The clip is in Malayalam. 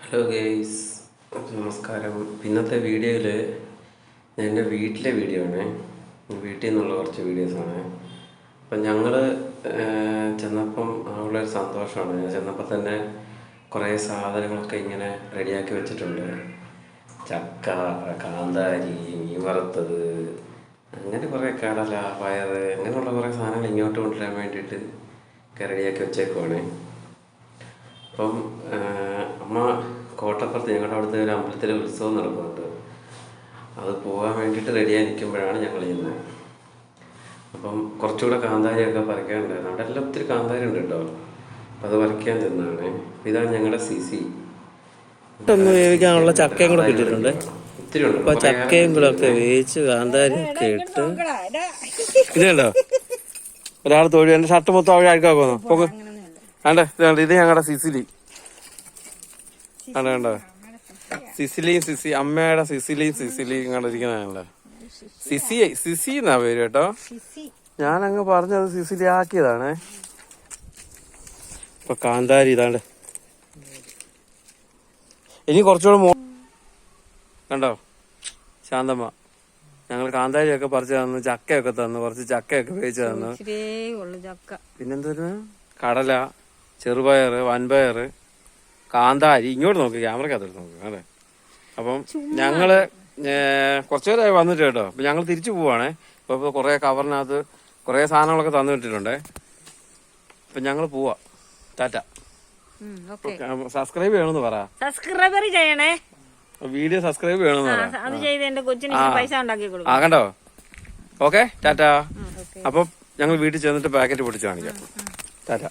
ഹലോ ഗെയ്സ്, നമസ്കാരം. ഇന്നത്തെ വീഡിയോയിൽ എൻ്റെ വീട്ടിലെ വീഡിയോ ആണ്. വീട്ടിൽ നിന്നുള്ള കുറച്ച് വീഡിയോസാണ്. അപ്പം ഞങ്ങൾ ചെന്നപ്പം ഉള്ളൊരു സന്തോഷമാണ്. ഞാൻ ചെന്നപ്പോൾ തന്നെ കുറേ സാധനങ്ങളൊക്കെ ഇങ്ങനെ റെഡിയാക്കി വെച്ചിട്ടുണ്ട്. ചക്ക, കാന്താരി, മീൻ വറുത്തത്, അങ്ങനെ കുറേ കടല, പയറ്, അങ്ങനെയുള്ള കുറേ സാധനങ്ങൾ ഇങ്ങോട്ട് കൊണ്ടുവരാൻ വേണ്ടിയിട്ട് ഒക്കെ റെഡിയാക്കി വെച്ചേക്കുവാണ്. അപ്പം അമ്മ കോട്ടപ്പുറത്ത് ഞങ്ങളുടെ അവിടുത്തെ ഒരു അമ്പലത്തിലെ ഉത്സവം നടക്കുന്നുണ്ട്. അത് പോകാൻ വേണ്ടിയിട്ട് റെഡിയായി നിൽക്കുമ്പോഴാണ് ഞങ്ങൾ ചെന്നത്. അപ്പം കുറച്ചുകൂടെ കാന്താരിയൊക്കെ പറിക്കാനുണ്ടായിരുന്നു. അവിടെ എല്ലാം ഒത്തിരി കാന്താരി ഉണ്ട് കേട്ടോ. അപ്പം അത് പറിക്കാൻ ചെന്നതാണ്. ഇതാണ് ഞങ്ങളുടെ സിസി. വേവിക്കാനുള്ള ചക്കയും കൂടെ കിട്ടിയിട്ടുണ്ട്. ഒത്തിരി ഉണ്ട്. അപ്പൊ ചക്കയും കൂടെ ഒക്കെ വേവിച്ച് കാന്താരി ഒക്കെ ഇട്ട് ഇത് കണ്ടോ, ഒരാൾ തൊഴിൽ എന്റെ ഷർട്ട് മൊത്തം അവിടെ അഴുക്കാക്കുന്നു. പൊങ്ങ് വേണ്ട, ഇത് ഞങ്ങളുടെ സിസിലി കണ്ടോ കണ്ടോ, സിസിലിയും അമ്മയുടെ സിസിലിയും കണ്ടിരിക്കുന്നതാണല്ലോ. സിസി എന്നാ പേര് കേട്ടോ. ഞാനങ്ങ് പറഞ്ഞത് സിസിലി ആക്കിയതാണ്. ഇപ്പൊ കാന്താരി ഇതാണ്ട്. ഇനി കുറച്ചുകൂടെ കണ്ടോ, ശാന്തമ്മ ഞങ്ങൾ കാന്താരിയൊക്കെ പറിച്ചു തന്നു, ചക്കയൊക്കെ തന്നു, കുറച്ച് ചക്കയൊക്കെ വേവിച്ചു തന്നു. പിന്നെന്താ, കടല, ചെറുപയറ്, വൻപയറ്, കാന്താരി. ഇങ്ങോട്ട് നോക്ക്, ക്യാമറക്കകത്തോട്ട് നോക്ക്. അതെ. അപ്പം ഞങ്ങള് കുറച്ചു പേരായി വന്നിട്ട് കേട്ടോ. അപ്പൊ ഞങ്ങൾ തിരിച്ചു പോവാണേ. ഇപ്പൊ കുറെ കവറിനകത്ത് കുറെ സാധനങ്ങളൊക്കെ തന്നു വിട്ടിട്ടുണ്ടേ. അപ്പൊ ഞങ്ങൾ പോവാ. ടാറ്റ. സബ്സ്ക്രൈബ് ചെയ്യണമെന്ന് പറ. സബ്സ്ക്രൈബർ ചെയ്യണേ. വീഡിയോ സബ്സ്ക്രൈബ് ചെയ്യണമെന്ന് പറ. അത് ചെയ്ത് എന്റെ കൊച്ചിന് പൈസ ഉണ്ടാക്കി കൊടുക്കും. ആ കണ്ടോ. ഓക്കെ, ടാറ്റ. അപ്പൊ ഞങ്ങൾ വീട്ടിൽ ചെന്നിട്ട് പാക്കറ്റ് പൊട്ടിച്ച് കാണിക്കാം. ടാറ്റ.